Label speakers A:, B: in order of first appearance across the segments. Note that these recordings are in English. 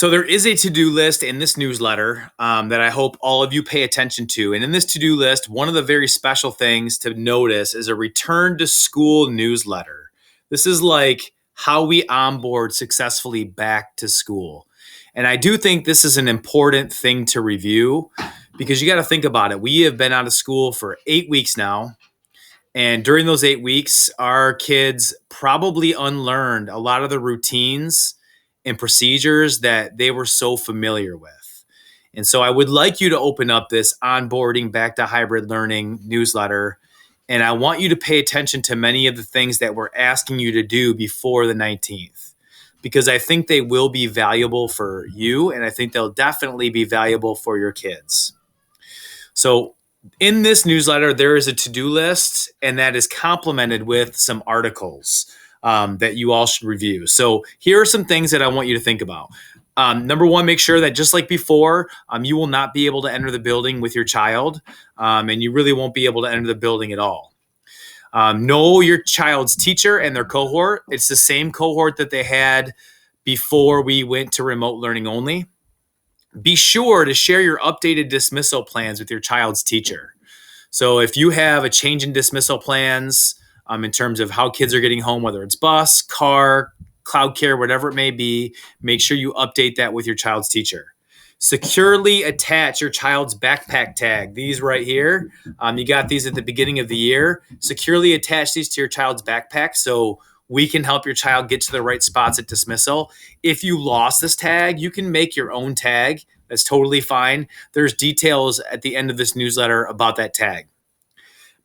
A: So there is a to-do list in this newsletter that I hope all of you pay attention to. And in this to-do list, one of the very special things to notice is a return to school newsletter. This is like how we onboard successfully back to school. And I do think this is an important thing to review because you got to think about it. We have been out of school for 8 weeks now. And during those 8 weeks, our kids probably unlearned a lot of the routines and procedures that they were so familiar with. And so I would like you to open up this onboarding back to hybrid learning newsletter. And I want you to pay attention to many of the things that we're asking you to do before the 19th, because I think they will be valuable for you. And I think they'll definitely be valuable for your kids. So in this newsletter, there is a to-do list, and that is complemented with some articles that you all should review. So here are some things that I want you to think about. Number one, make sure that just like before, you will not be able to enter the building with your child, and you really won't be able to enter the building at all. Know your child's teacher and their cohort. It's the same cohort that they had before we went to remote learning only. Be sure to share your updated dismissal plans with your child's teacher. So if you have a change in dismissal plans in terms of how kids are getting home, whether it's bus, car, cloud care, whatever it may be, make sure you update that with your child's teacher. Securely attach your child's backpack tag. These right here, you got these at the beginning of the year. Securely attach these to your child's backpack so we can help your child get to the right spots at dismissal. If you lost this tag, you can make your own tag. That's totally fine. There's details at the end of this newsletter about that tag.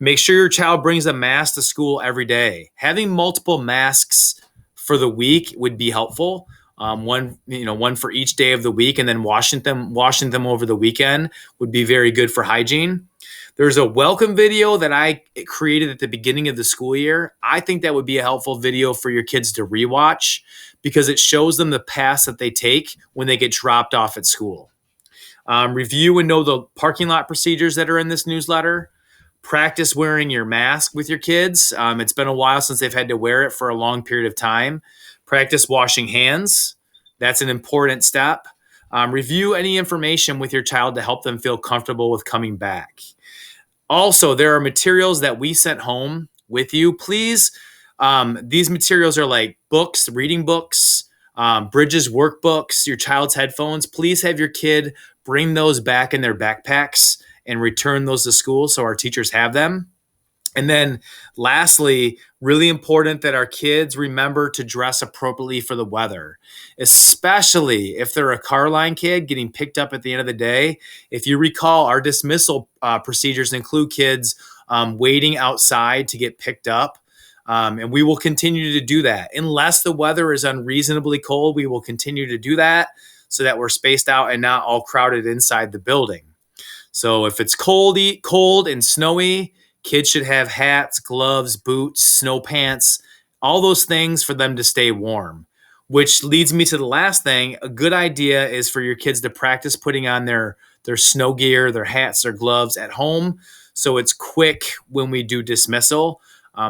A: Make sure your child brings a mask to school every day. Having multiple masks for the week would be helpful. One for each day of the week, and then washing them over the weekend would be very good for hygiene. There's a welcome video that I created at the beginning of the school year. I think that would be a helpful video for your kids to rewatch because it shows them the paths that they take when they get dropped off at school. Review and know the parking lot procedures that are in this newsletter. Practice wearing your mask with your kids. It's been a while since they've had to wear it for a long period of time. Practice washing hands. That's an important step. Review any information with your child to help them feel comfortable with coming back. Also, there are materials that we sent home with you. Please, these materials are like books, reading books, Bridges workbooks, your child's headphones. Please have your kid bring those back in their backpacks and return those to school so our teachers have them. And then lastly, really important that our kids remember to dress appropriately for the weather, especially if they're a car line kid getting picked up at the end of the day. If you recall, our dismissal procedures include kids waiting outside to get picked up. And we will continue to do that. Unless the weather is unreasonably cold, we will continue to do that so that we're spaced out and not all crowded inside the building. So if it's cold and snowy, kids should have hats, gloves, boots, snow pants, all those things for them to stay warm. Which leads me to the last thing. A good idea is for your kids to practice putting on their snow gear, their hats, their gloves at home, so it's quick when we do dismissal.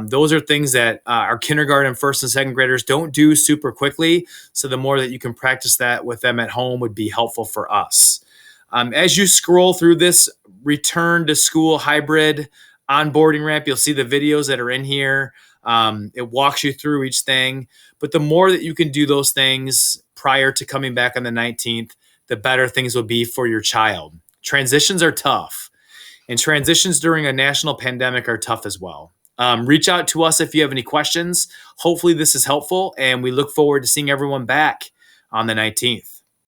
A: Those are things that our kindergarten, first and second graders don't do super quickly. So the more that you can practice that with them at home would be helpful for us. As you scroll through this return to school hybrid onboarding ramp, you'll see the videos that are in here. It walks you through each thing. But the more that you can do those things prior to coming back on the 19th, the better things will be for your child. Transitions are tough. And transitions during a national pandemic are tough as well. Reach out to us if you have any questions. Hopefully this is helpful, and we look forward to seeing everyone back on the 19th.